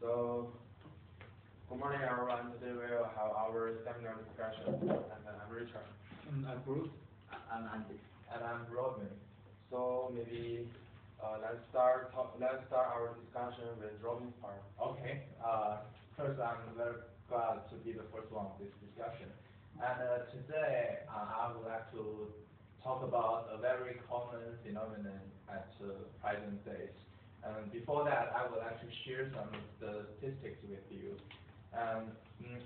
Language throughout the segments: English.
So, good morning everyone. Today we will have our seminar discussion, and I'm Richard. I'm Bruce. I'm Andy. And I'm Robin. So maybe let's start our discussion with Robin's part. Okay. First, I'm very glad to be the first one of this discussion. And today, I would like to talk about a very common phenomenon at present days. And before that, I would like to share some statistics with you.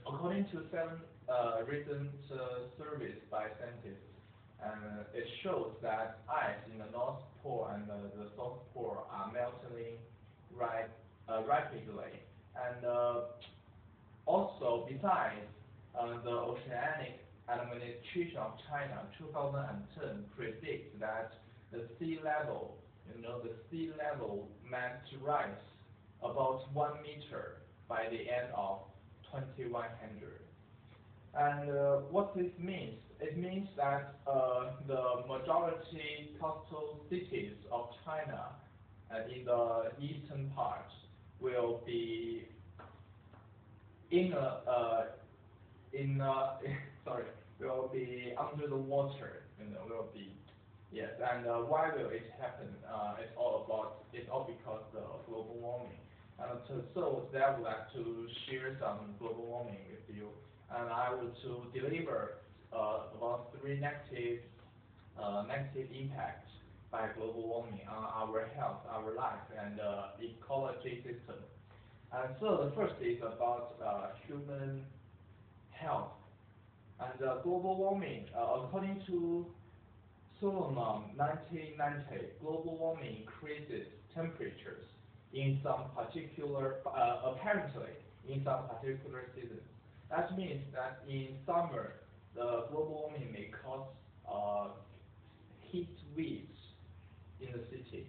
According to seven recent surveys by scientists, it shows that ice in the North Pole and the South Pole are melting rapidly. And also, besides, the Oceanic Administration of China 2010 predicts that the sea level might rise about 1 meter by the end of 2100. And what this means? It means that the majority coastal cities of China in the eastern part will be will be under the water, will be. Yes, and why will it happen? It's all because of global warming. So today I would like to share some global warming with you, and I will to deliver about three negative impacts by global warming on our health, our life, and ecology system. And so the first is about human health. And global warming, according to Solomon 1990, global warming increases temperatures in some particular, apparently in some particular seasons. That means that in summer, the global warming may cause heat waves in the city,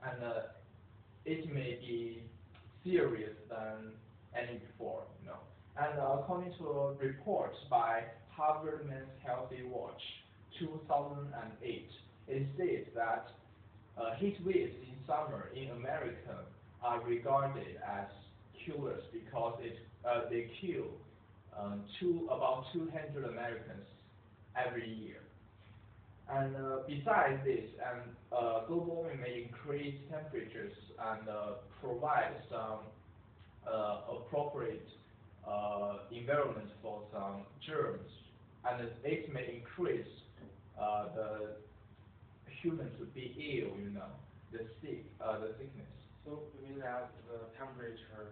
and it may be serious than any before, And according to a report by Harvard Men's Healthy Watch 2008, it states that heat waves in summer in America are regarded as killers because they kill about 200 Americans every year. And besides this, global warming may increase temperatures and provide some appropriate environment for some germs, and it may increase the human to be ill, the sickness. So you mean that the temperature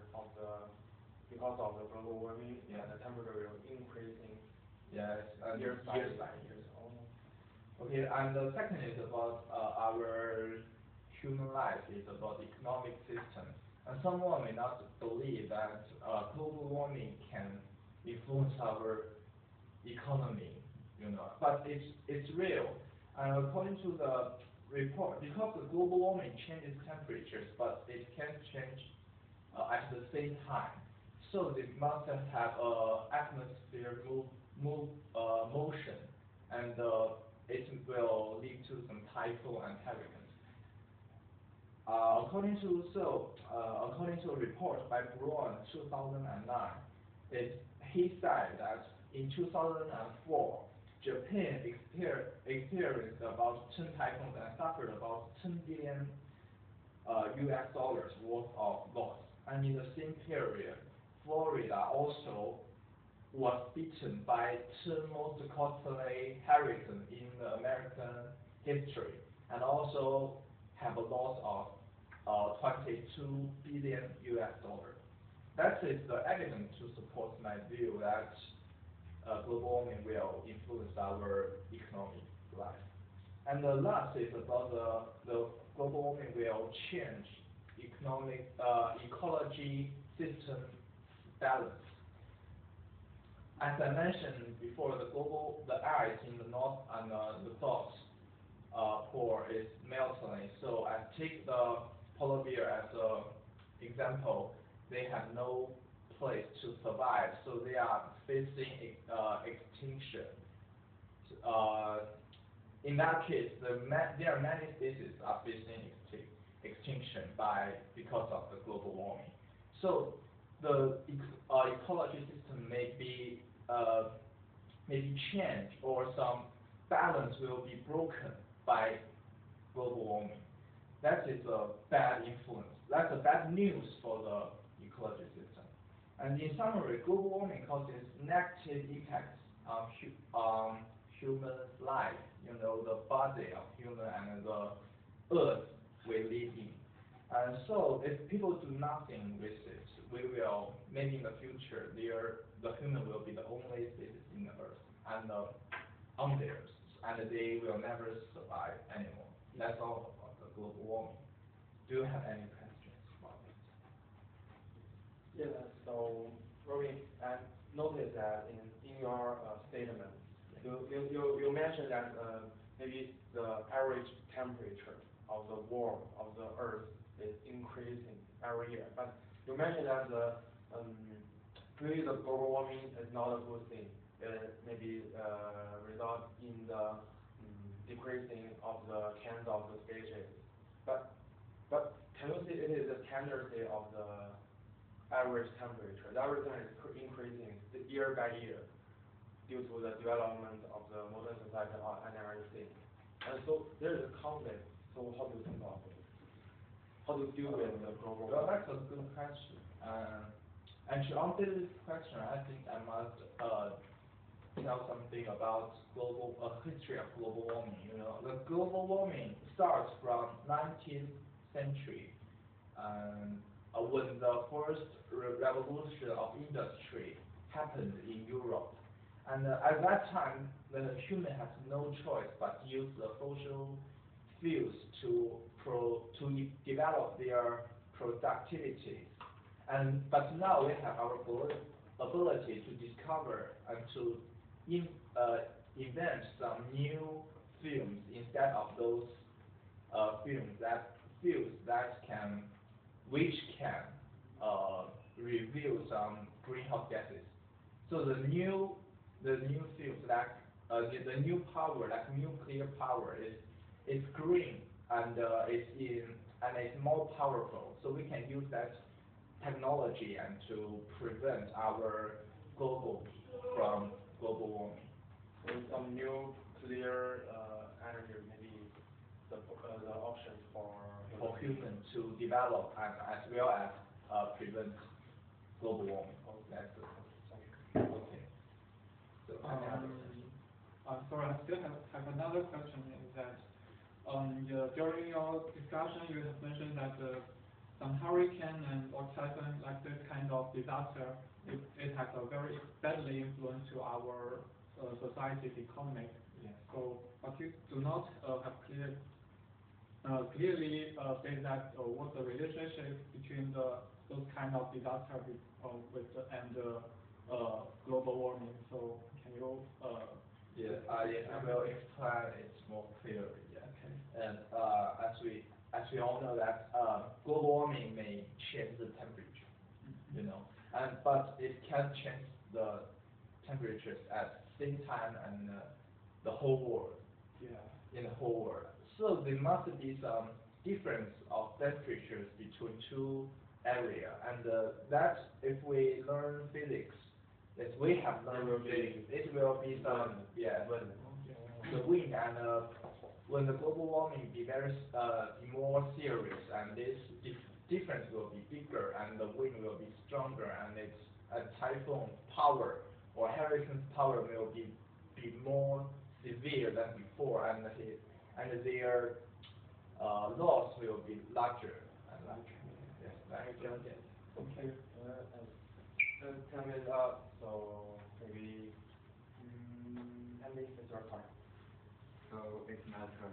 because of the global warming, the temperature will increasing years by years. Okay, and the second is about our human life, is about economic system. And someone may not believe that global warming can influence our economy, but it's real. And according to the report, because the global warming changes temperatures, but it can't change at the same time. So they must have atmosphere motion, and it will lead to some typhoon and hurricanes. According to a report by Braun 2009, he said that in 2004, Japan experienced about 10 typhoons and suffered about $10 billion US worth of loss. And in the same period, Florida also was beaten by 10 most costly hurricanes in the American history, and also have a loss of $22 billion US. That is the evidence to support my view that global warming will influence our economic life. And the last is about the global warming will change ecology system balance. As I mentioned before, the ice in the north and the south pole is melting. So I take the polar bear as an example. They have no place to survive, so they are facing extinction. In that case, there are many species are facing extinction because of the global warming. So the ecology system may be changed, or some balance will be broken by global warming. That is a bad influence. That's a bad news for the ecology system. And in summary, global warming causes negative impacts on human life, the body of human and the earth we live in. And so if people do nothing with it, we will, maybe in the future, the human will be the only species in the earth and on the earth, and they will never survive anymore. That's all about the global warming. Do you have any questions about it? Yeah, so Rory, I noticed that in your statement, you mentioned that maybe the average temperature of the world, of the earth, is increasing every year. But you mentioned that really the global warming is not a good thing. It maybe result in the decreasing of the chance of the species. But can you see it is a tendency of the average temperature? The average temperature is increasing year by year due to the development of the modern society and everything. And so there is a conflict. So how do you think about it? How to deal with the global warming? Well, that's a good question. And to answer this question, I think I must tell something about history of global warming. The global warming starts from 19th century, when the first revolution of industry happened in Europe. And at that time, the human has no choice but use the fossil fuels to develop their productivity. But now we have our ability to discover and to invent some new fuels instead of those which can reveal some greenhouse gases. So the new fuels the new power, like nuclear power, is green and it's more powerful. So we can use that technology and to prevent our from global warming. So some new clear energy, maybe the options for humans to develop and as well as prevent global warming. That's it. Okay. So sorry, I still have another question. Is that during your discussion, you have mentioned that some hurricane or typhoon, like this kind of disaster, it has a very badly influence to our society's economy. Yes. So, but you do not have clearly say that what the relationship between those kind of disaster and global warming. So can you? I will explain it more clearly. Yeah. Okay. And as we all know that global warming may change the temperature, but it can change the temperatures at the same time and the whole world. Yeah. In the whole world. So there must be some difference of temperatures between two areas, and that if we learn physics, as we have learned physics, it will be some the wind and when the global warming be more serious, and this difference will be bigger, and the wind will be stronger, and its typhoon power or hurricane power will be more severe than before, and their loss will be larger and larger. Yes, that's it. Okay. 10 minutes up, so maybe Andy, it's your turn. So it's my turn.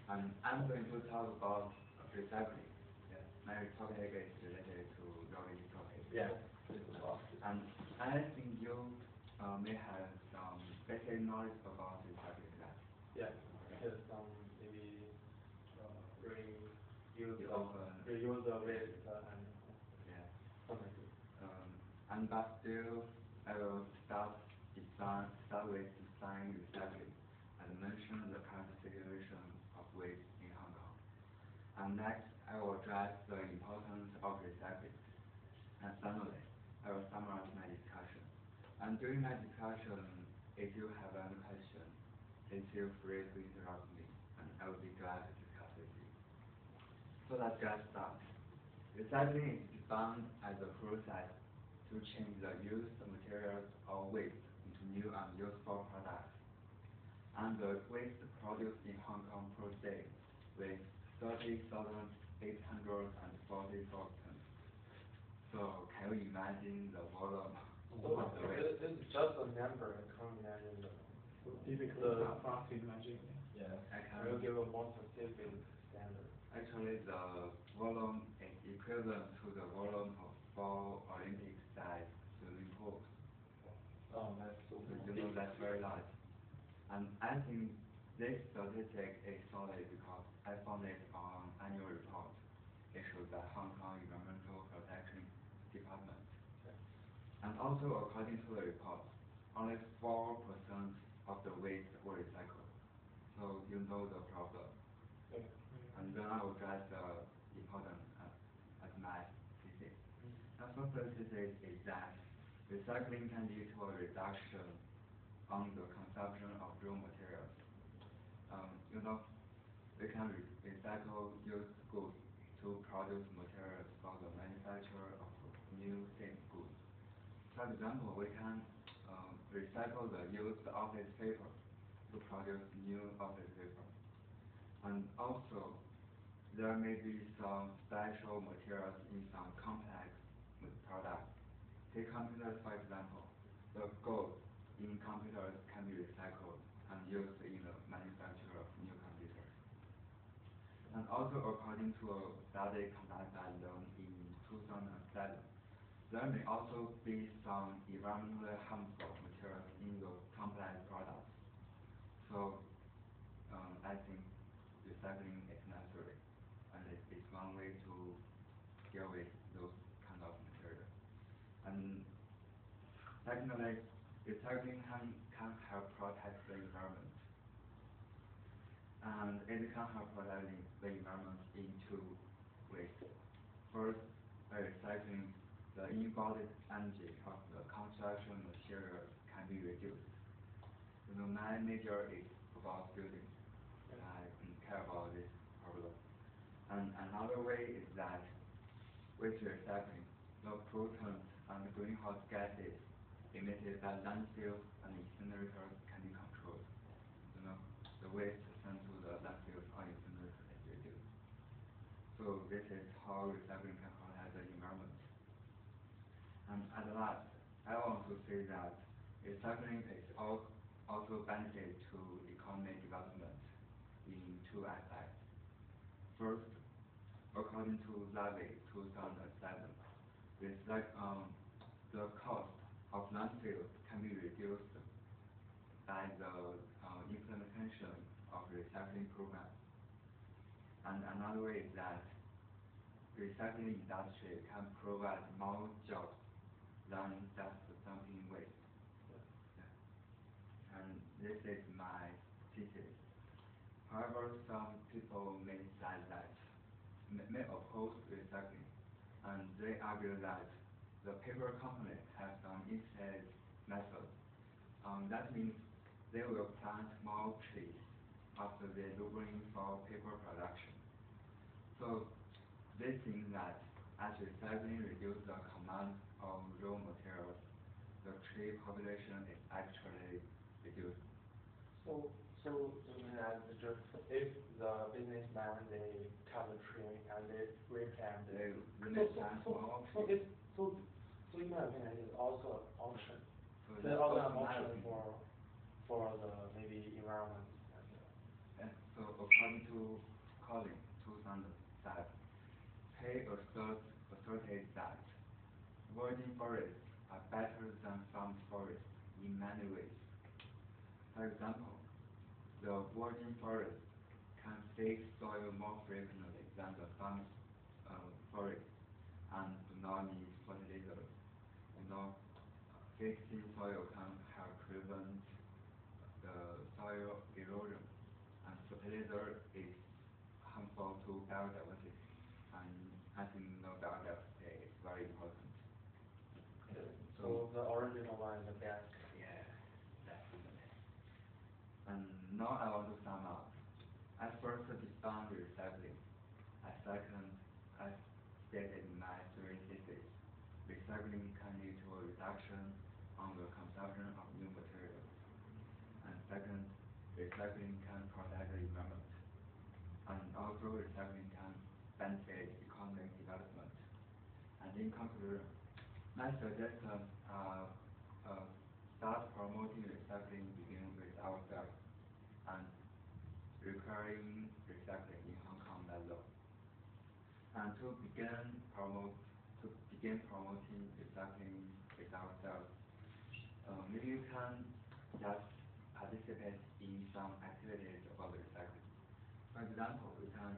I'm going to talk about recycling. Yeah. My topic is related to Rory's topic. Yeah. And I think you may have some basic knowledge about recycling. Yeah. Just maybe reuse the waste and something. But still, I will start with design recycling and mention the current situation of waste in Hong Kong. And next, I will address the importance of recycling. And finally, And during my discussion, if you have any question, please feel free to interrupt me, and I will be glad to discuss with you. So let's get started. Recycling is defined as a process to change the used materials or waste into new and useful products. And the waste produced in Hong Kong per day was 30,844 tons. So can you imagine the volume So of the waste? it's just a number, I can't imagine Difficult for us to imagine. Yeah. I will give a more specific standard. Actually, the volume is equivalent to the volume of 4 Olympic-sized swimming pools. Oh, that's so So big. you know that's very large. And I think this statistic is solid because I found it on annual report issued by Hong Kong Environmental Protection Department. And also according to the report, only 4% of the waste were recycled. So you know the problem. And then I will address the important as my thesis. The first thesis is that recycling can lead to a reduction on the consumption of raw materials. You know, we can recycle used goods to produce materials for the manufacture of new same goods. For example, we can recycle the used office paper to produce new office paper. And also, there may be some special materials in some complex products. Take computers, for example. The gold in computers can be recycled and used in the manufacture of new computers. And also, according to a study conducted by them in 2007, there may also be some environmentally harmful materials in the complex products. So, I think recycling is necessary, and it's one way to deal with those kind of materials. And secondly, recycling can help protect the environment. And it can help protecting the environment in two ways. First, by recycling, the embodied energy of the construction materials can be reduced. You know, my major is about buildings, and I care about this problem. And another way is that with recycling, the pollutants and the greenhouse gases emitted by landfills and incinerators can be controlled. You know, the waste sent to the landfills or incinerators is reduced. So this is how recycling can protect the environment. And at last, I want to say that recycling is also benefit to economic development in two aspects. First, according to Levy 2007, the cost of landfills can be reduced by the implementation of recycling program. And another way is that recycling industry can provide more jobs than just dumping waste. And this is my thesis. However, some people may oppose recycling, and they argue that the paper companies have some instead method. That means they will plant more trees after they delivering for paper production. So they think that as recycling reduces the command of raw materials, the tree population is actually reduced. So you mean that if the businessman they cut the tree and they replant They it, replant more trees. so in my opinion, it's also an option. So It's that's also an also my option opinion. for the maybe environment. And so according to Collins 2005, Hay asserted that virgin forests are better than farmed forests in many ways. For example, the virgin forest can fix soil more frequently than the farmed forest and do not need fertilizers. You know, fixing soil can help prevent the soil erosion, and fertilizer is harmful to biodiversity. And as you know, biodiversity is very important. So the original one is the best now I want to sum up. I first define recycling. As second, as stated in my three theses, recycling can lead to a reduction on the consumption of new materials. And second, recycling can protect the environment. And also recycling can benefit economic development. And in conclusion, my suggestion start promoting recycling begin with ourselves and requiring recycling in Hong Kong by law. And to begin promoting recycling with ourselves, maybe you can just participate in some activities about recycling. For example, we can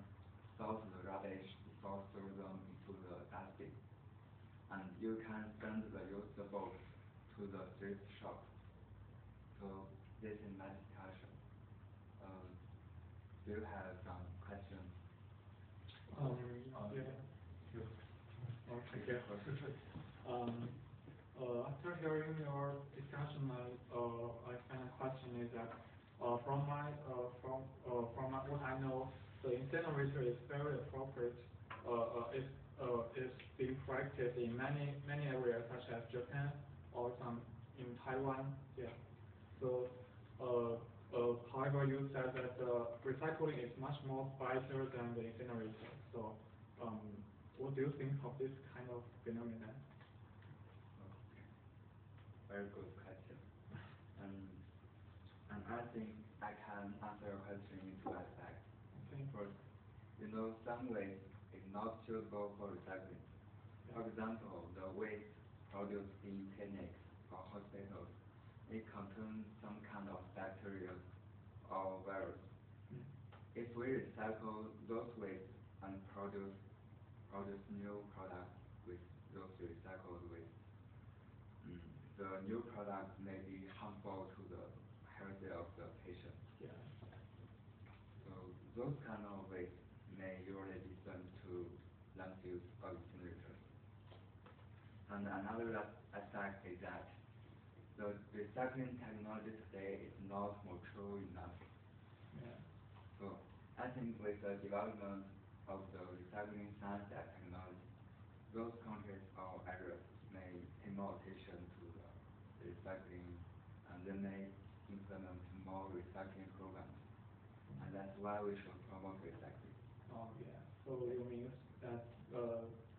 sort the rubbish before throw them into the dustbin. And you can send the used box to the thrift shop. So this is my discussion. Do you have some questions? Yeah. Okay. After hearing your discussion, I find a question is that from what I know, the incinerator is very appropriate. Is being practiced in many areas such as Japan or some in Taiwan. Yeah. So, however, you said that recycling is much more better than the incinerator. So, what do you think of this kind of phenomenon? Very good question. And I think I can answer your question in two aspects. Okay. First, some waste is not suitable for recycling. Yeah. For example, the waste produced in clinics or hospitals, it contains some kind of bacteria or virus. If we recycle those waste and produce new products with those recycled waste, the new product may be harmful to the health of the patient. Yeah. So those kind of waste may usually be sent to landfills or incinerators. And another aspect is that the recycling technology today is not mature enough. Yeah. So I think with the development of the recycling science and technology, those countries or areas may pay more attention to the recycling, and they may implement more recycling programs. And that's why we should promote recycling. Oh yeah. So you mean that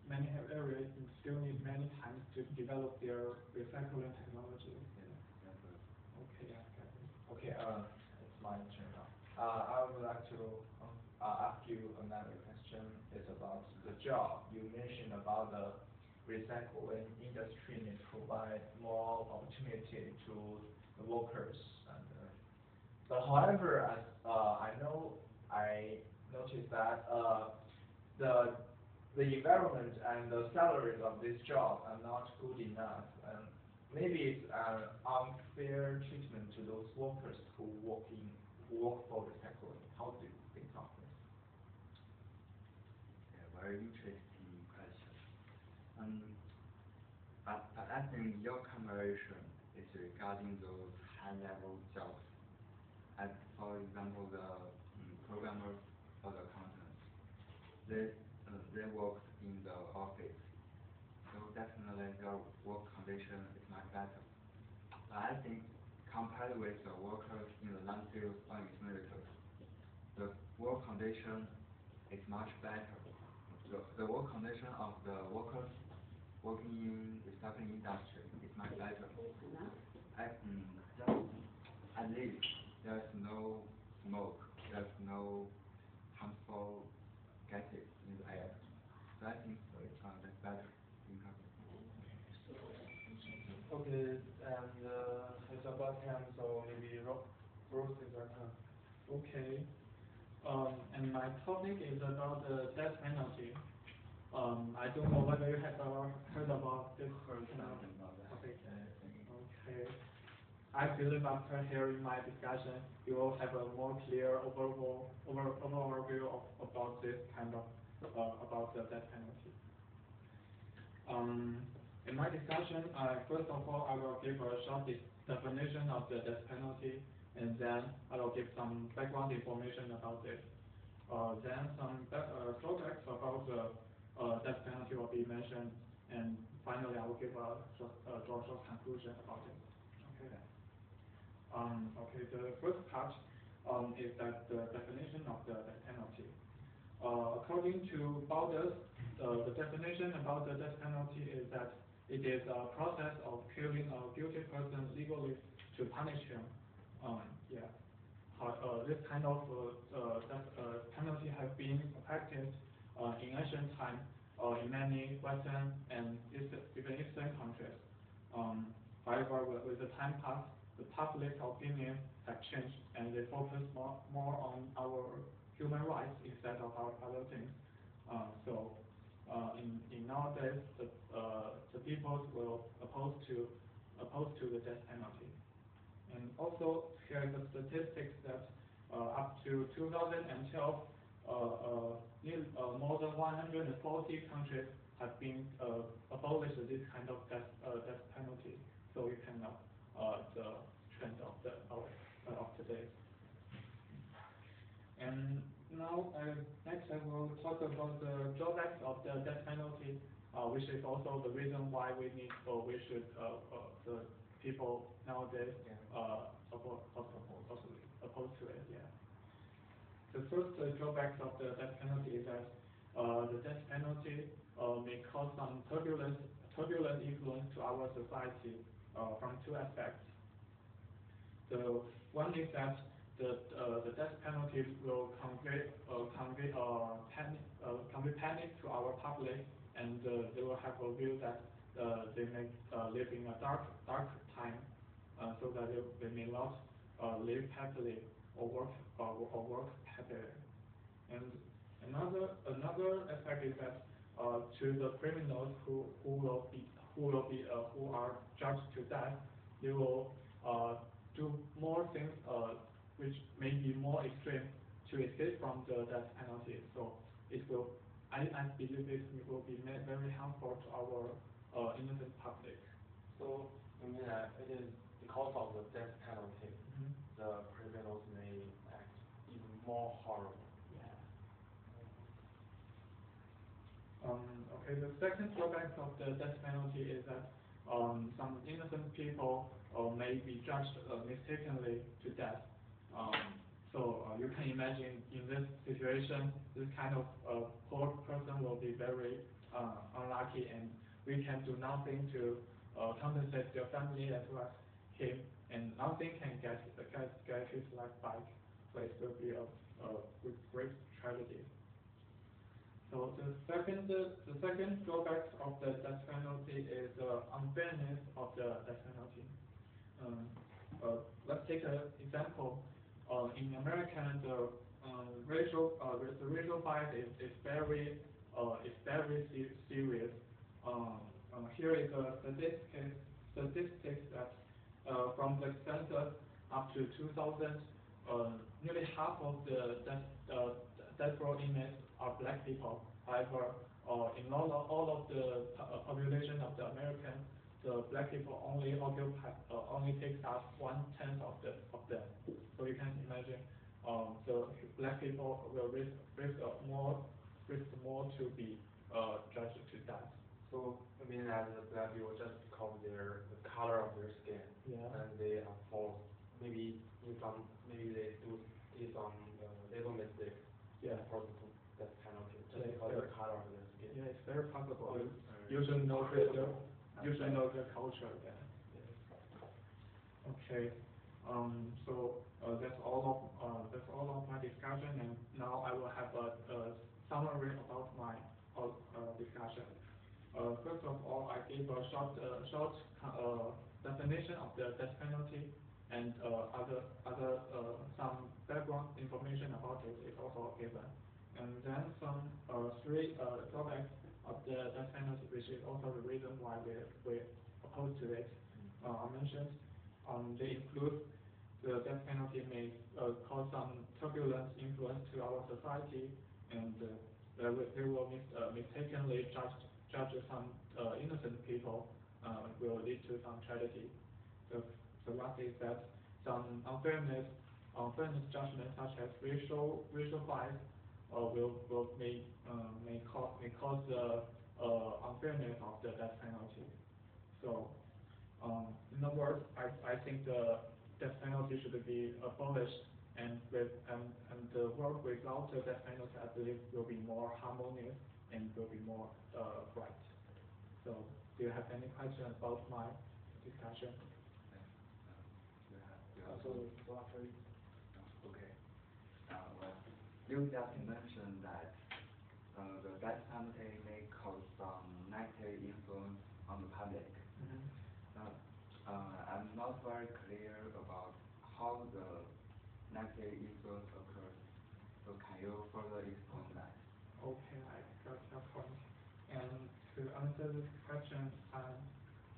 many areas still need many times to develop their recycling technology. Yeah, that's right. Okay, I got it. Okay, it's my turn now. I would like to ask you another question. It's about the job. You mentioned about the recycling industry may provide more opportunity to the workers. And, but however, as I noticed that the environment and the salaries of this job are not good enough, and maybe it's an unfair treatment to those workers who work for recycling. How do you think of this? Yeah, very interesting question. I think your conversation is regarding those high-level jobs, as for example the programmers or the accountants. They work in the office, so definitely their work condition is much better. But I think compared with the workers in the landfills or incinerators, the work condition is much better. The work condition of the workers working in recycling industry is much better. At least there's no smoke, there's no harmful gases in the air. So I think that's better in company. Okay, and it's about time, so maybe Rose is our turn. Okay. And my topic is about the death penalty. I don't know whether you have ever heard about this. Okay. Okay. I believe after hearing my discussion, you will have a more clear overview about this kind of about the death penalty. In my discussion, first of all, I will give a short definition of the death penalty, and then I will give some background information about it. Then some drawbacks about the death penalty will be mentioned, and finally I will give a short conclusion about it. Okay. Okay, the first part is that the definition of the death penalty. According to Baldus, the definition about the death penalty is that it is a process of killing a guilty person legally to punish him. This kind of death penalty has been practiced in ancient times in many Western and even Eastern countries. However, with the time passed, the public opinion has changed, and they focus more on our human rights instead of our other things. In nowadays, the people will oppose to the death penalty. And also, here is the statistics that up to 2012, more than 140 countries have been abolished this kind of death penalty. So you can know the trend of today. And now, next I will talk about the drawbacks of the death penalty, which is also the reason why we should the people nowadays opposed to it. Yeah. The first drawbacks of the death penalty is that the death penalty may cause some turbulent influence to our society from two aspects. The one is that the death penalty will convey panic to our public, and they will have a view that they may live in a dark time, so that they may not live happily or work happily. And another aspect is that to the criminals who are judged to death, they will do more things which may be more extreme to escape from the death penalty. So I believe it will be very harmful to our innocent public. So you mean that it is because of the death penalty, the criminals may act even more horrible? Yeah. Okay, the second drawback of the death penalty is that some innocent people may be judged mistakenly to death. So you can imagine in this situation, this kind of poor person will be very unlucky, and we can do nothing to compensate their family as well as him, and nothing can get his life back. So it will be a great tragedy. So the second drawback of the death penalty is the unfairness of the death penalty. Let's take an example. In America, the racial bias is very serious. Here is a statistics that from the census up to 2000, nearly half of the death row inmates are black people. However, in all of the population of the Americans, the black people only takes up 1/10 of them. So you can imagine, the black people will risk more to be judged to death. So I mean that the black people just because the color of their skin, and they are false. Maybe they do some little mistake. For the death penalty just because of the color of their skin. Yeah, it's very possible. You should know the culture. Yeah. Okay. So that's all of my discussion, and now I will have a summary about my discussion. First of all, I gave a short definition of the death penalty, and some background information about it is also given. And then some three drawbacks of the death penalty, which is also the reason why we oppose to it. I mentioned they include the death penalty may cause some turbulent influence to our society, and they will mistakenly judge some innocent people, will lead to some tragedy. The last is that some unfairness judgments such as racial bias may cause the unfairness of the death penalty. So, in other words, I think the death penalty should be abolished, and the world without the death penalty, I believe, will be more harmonious and will be more bright. So, do you have any questions about my discussion? Okay. Well, you just mentioned that the death penalty may cause some negative influence on the public. I'm not very clear about how the negative influence occurs. So can you further explain that? Okay, I got your point. And to answer this question,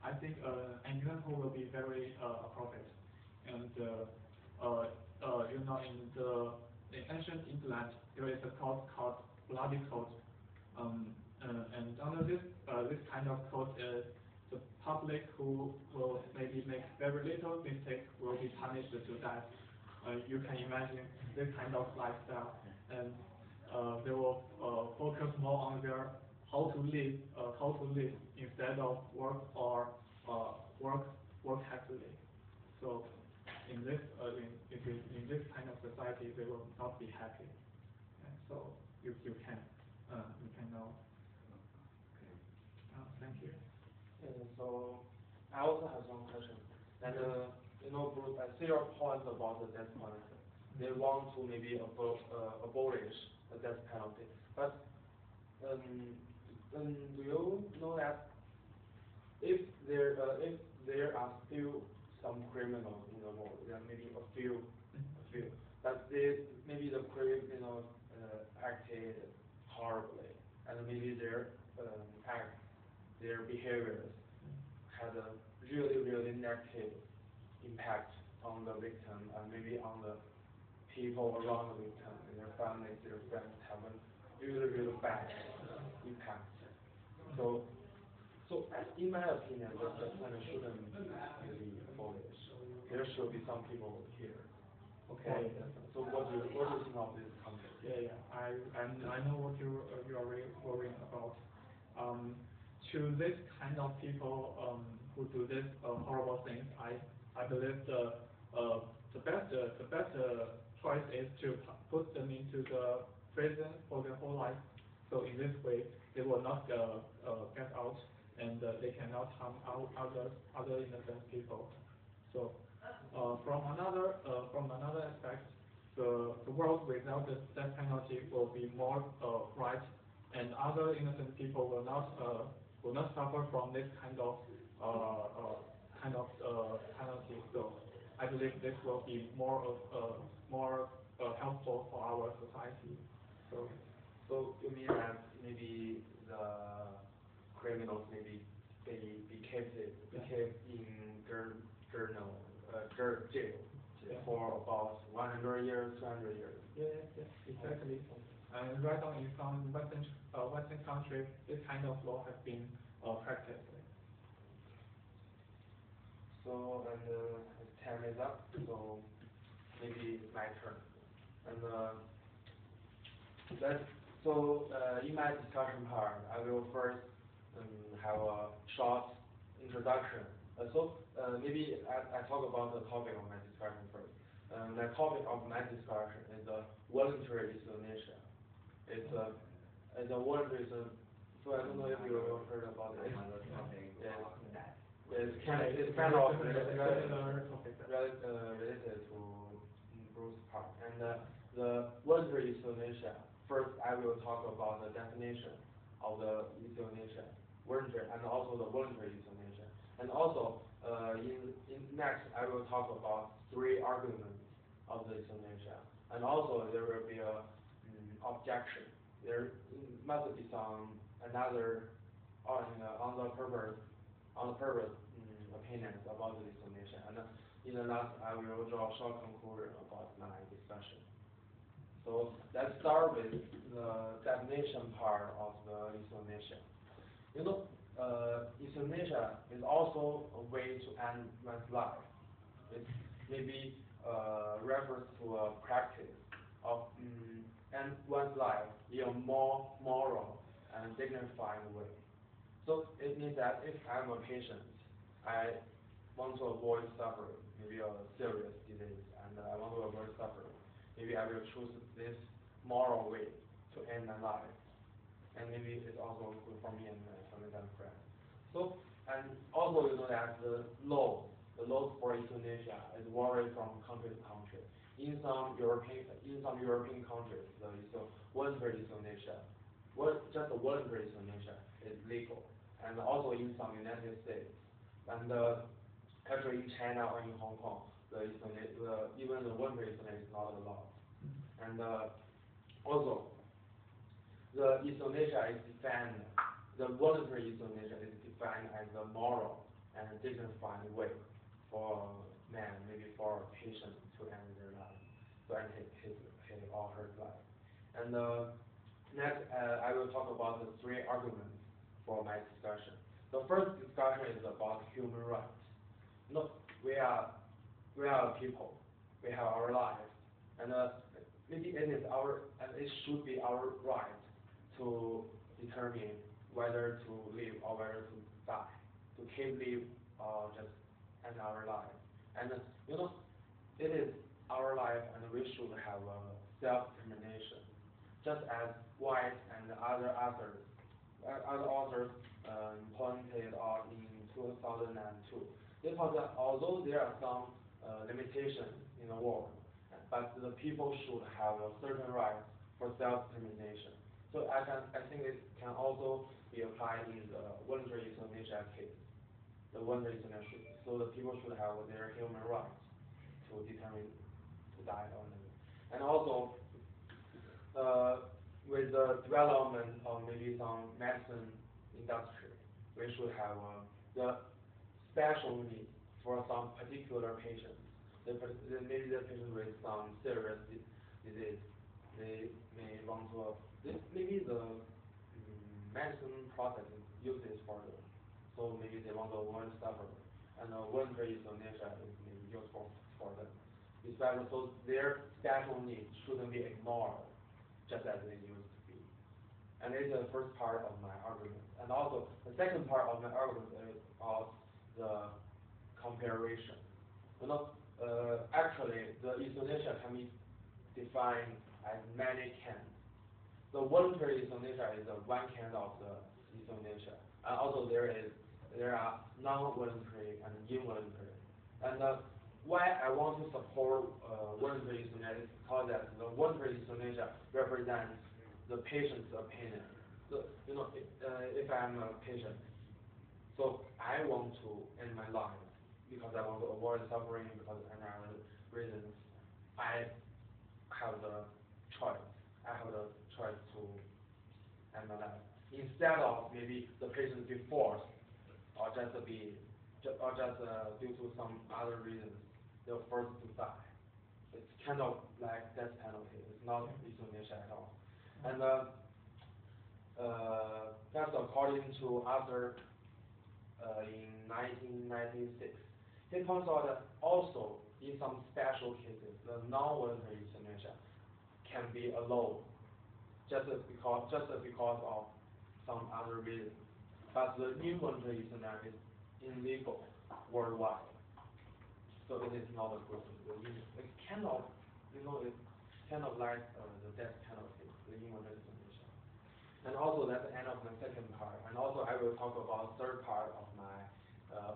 I think an example will be very appropriate. And in ancient England, there is a code called bloody code. And under this kind of code, the public who will maybe make very little mistake will be punished to death. You can imagine this kind of lifestyle, and they will focus more on their how to live instead of work happily. So in this kind of society, they will not be happy. And so you can know. Okay. Thank you. And so I also have some questions. And Bruce, I see your point about the death penalty. They want to maybe abolish the death penalty, but do you know that if there are still some criminals in the world, there are maybe a few, but maybe the criminals acted horribly, and maybe their behaviors had a really negative impact on the victim, and maybe on the people around the victim, their families, their friends have a really bad impact. So in my opinion, the death penalty shouldn't be abolished. There should be some people here. Okay. So what do you think of this concept? Yeah. I know what you are worrying about. To this kind of people who do this horrible things, I believe the best choice is to put them into the prison for their whole life. So in this way, they will not get out, and they cannot harm other innocent people. So from another aspect, the world without the death penalty will be more bright, and other innocent people will not suffer from this kind of penalty. So I believe this will be more helpful for our society. So you mean that maybe the criminals maybe be kept in jail for about 100 years, 200 years? Yeah, exactly. And right now in some Western countries, this kind of law has been practiced. So, and time is up, so maybe it's my turn. And in my discussion part, I will first have a short introduction. Maybe I talk about the topic of my discussion first. The topic of my discussion is voluntary euthanasia. It's a voluntary euthanasia. So I don't know if you heard about it. It's kind of related to Bruce's part. And the voluntary euthanasia. First, I will talk about the definition of the euthanasia, voluntary, and also the voluntary euthanasia. And also, in next, I will talk about 3 arguments of the euthanasia. And also, there will be a objection. There must be some another on the purpose opinions about the euthanasia. And in the last, I will draw a short conclusion about my discussion. So let's start with the definition part of the euthanasia. Euthanasia is also a way to end one's life. maybe refers to a practice of and one's life in a more moral and dignified way. So it means that if I'm a patient, I want to avoid suffering, maybe a serious disease, and I want to avoid suffering. Maybe I will choose this moral way to end my life, and maybe it's also good for me and my family and friends. So, and also you know that the laws for euthanasia is vary from country to country. In some European countries, the voluntary euthanasia, just a voluntary euthanasia is legal, and also in some United States, and actually in China or in Hong Kong, even the voluntary euthanasia is not allowed. And also, the euthanasia is defined, the voluntary euthanasia is defined as a moral and dignified way for man, maybe for a patient to end their life, to end his or her life. And next, I will talk about the three arguments for my discussion. The first discussion is about human rights. No, we are people. We have our lives, and maybe it is and it should be our right to determine whether to live or whether to die, to keep live or just end our life. And you know, it is our life, and we should have self-determination, just as White and other authors pointed out in 2002. They thought that although there are some limitations in the world, but the people should have a certain right for self-determination. So I think it can also be applied in the voluntary euthanasia case. The voluntary euthanasia, so the people should have their human rights to determine to die or live. And also, with the development of maybe some medicine industry, we should have the special need for some particular patients. Maybe the patient with some serious disease, they may want to, maybe the medicine process is useless for them. So maybe they want to avoid suffering, and voluntary euthanasia is maybe useful for them. So their special needs shouldn't be ignored, just as they used to be. And this is the first part of my argument. And also, the second part of my argument is about the comparison. You know, actually, the euthanasia can be defined as many kinds. The voluntary euthanasia is one kind of the euthanasia. And also there are non-voluntary and involuntary. And why I want to support voluntary euthanasia is because that the voluntary euthanasia represents the patient's opinion. So, you know, if I'm a patient, so I want to end my life because I want to avoid suffering, because of any other reasons. I have the choice. I have the choice to end my life, instead of maybe the patient be forced, or just due to some other reasons, they're forced to die. It's kind of like death penalty. It's not euthanasia at all. And that's according to Arthur in 1996. He points out that also in some special cases, the non-voluntary euthanasia can be allowed just because of some other reasons. But the involuntary euthanasia is illegal worldwide. So it is not a good thing. It cannot, it's kind of like the death penalty, the involuntary euthanasia. And also that's the end of my second part. And also I will talk about the third part of my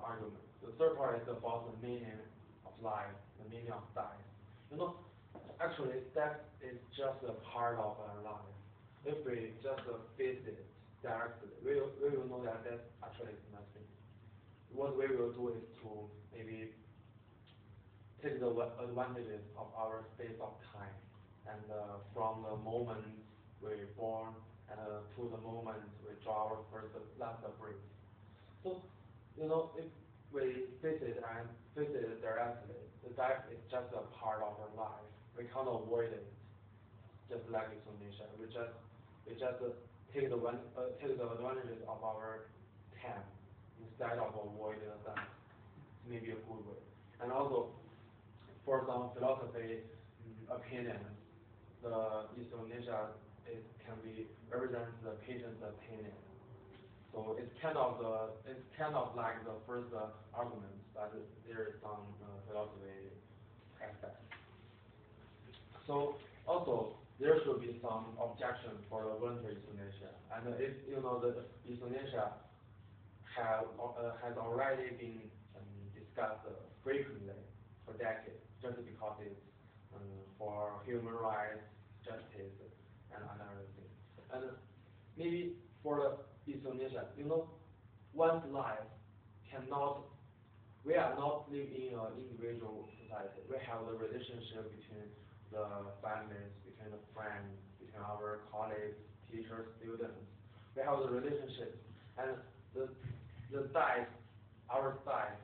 argument. The third part is about the meaning of life, the meaning of life. Actually that is just a part of our life. If we just face it directly, we will know that that actually is nothing. What we will do is to maybe take the advantages of our space of time, and from the moment we're born and to the moment we draw our last breath. So, if we face it directly, the death is just a part of our life. We can't avoid it, just like euthanasia. We just take the advantages of our time instead of avoiding the death. Maybe a good way. And also, for some philosophy opinions, the euthanasia can be represents the patient's opinion. So it's kind of like the first argument, but there is some philosophy aspect. So also there should be some objection for the voluntary euthanasia, and if you know the euthanasia has already been discussed frequently for decades, just because it's for human rights, justice, and other things. And maybe for the euthanasia, one's life cannot. We are not living in an individual society. We have the relationship between the families, between the friends, between our colleagues, teachers, students. We have the relationships, and the dice, our dice,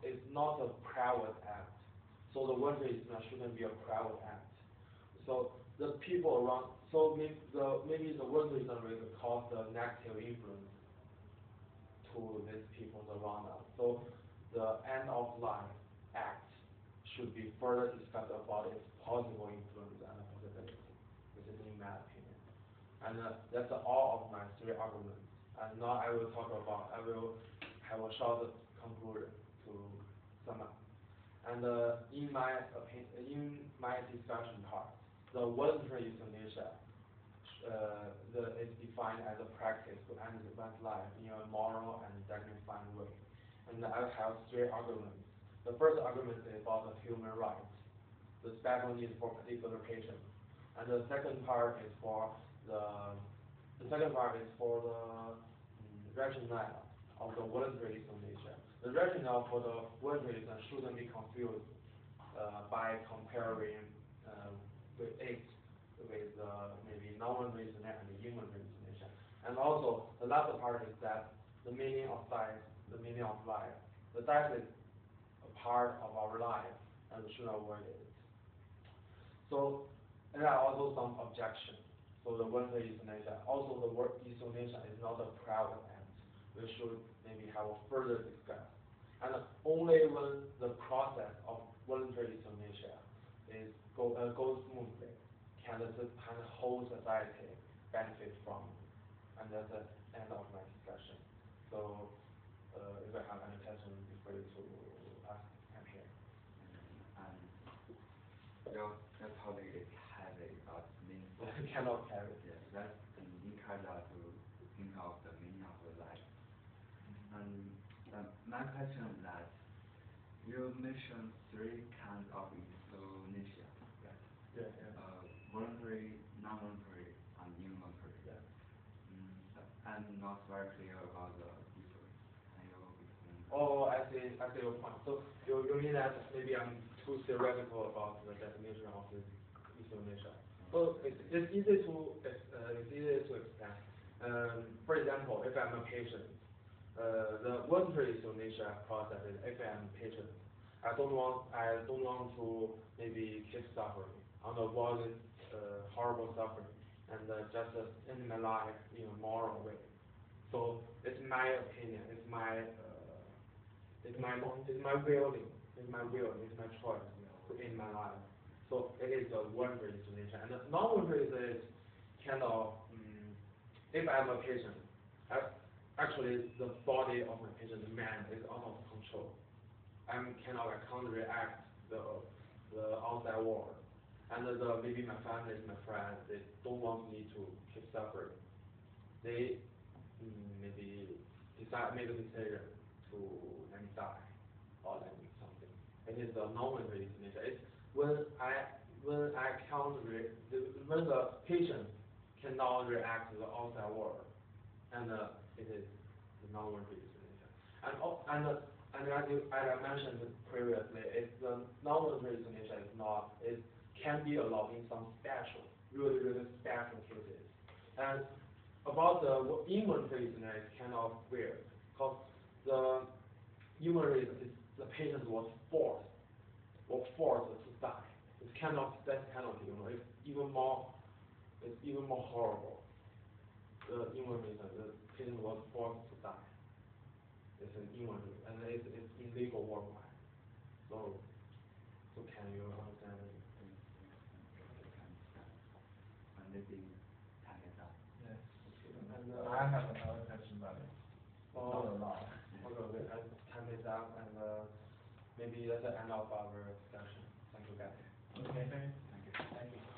is not a private act. So the voluntary shouldn't be a private act. So the people around, so maybe the voluntary will cause the negative influence to these people around us. So the end of life act should be further discussed about its possible influence and possibility. This is in my opinion. And that's all of my three arguments. And now I will have a short conclusion to sum up. And in my discussion part, the voluntary euthanasia is defined as a practice to end one's life in a moral and dignified way. And I have three arguments. The first argument is about the human rights, the special needs for particular patients, and the second part is for the rationale of the voluntary euthanasia. The rationale for the voluntary euthanasia shouldn't be confused by comparing with it with maybe non-voluntary euthanasia and the involuntary euthanasia. And also the last part is that the meaning of life, the meaning of life. The death is a part of our life, and we should avoid it. So there are also some objections. So the voluntary euthanasia, also the word euthanasia is not a private act. We should maybe have a further discussion. And only when the process of voluntary euthanasia goes smoothly can the whole society benefit from it. And that's the end of my discussion. So if I have any question, feel free to ask. I'm here. Your topic is heavy, but meaningful. I cannot carry it. Yes, that encourages us to think of the meaning of the life. And my question is that you mentioned three kinds of euthanasia, right? Yeah. Voluntary, non-voluntary, and involuntary. Yeah. I'm not very clear about the difference. Can you explain? Oh, I see your point. So you mean that maybe I'm too theoretical about the definition of this euthanasia? So it's easy to explain. For example, if I'm a patient, the voluntary euthanasia process is if I'm a patient, I don't want to maybe keep suffering, I want to avoid horrible suffering, and just end my life in a moral way. So it's my opinion, it's my willing, it's my choice to end my life. So it is a voluntary euthanasia. And the non-voluntary is kind of, if I'm a patient, actually the body of my patient, the man, is out of control. I can't react the outside world. And maybe my family, my friends, they don't want me to keep suffering. They maybe make a decision to let me die or let me something. It is a non-voluntary euthanasia. It's when the patient cannot react to the outside world, and it is the non-voluntary euthanasia. And as I mentioned previously, the non-voluntary euthanasia can be allowed in some really special cases. And about the involuntary euthanasia, it's kind of weird, because the involuntary is the patient was forced to die. It's kind of death penalty, it's even more horrible. The involuntary, the patient was forced to die. It's an involuntary, and it's illegal worldwide. So can you understand it? And maybe time is up. Yes. And I have another question, but it's not allowed. Okay, and time is up, and maybe that's the end of our discussion. Thank you, guys. Okay. Okay. Thank you. Thank you.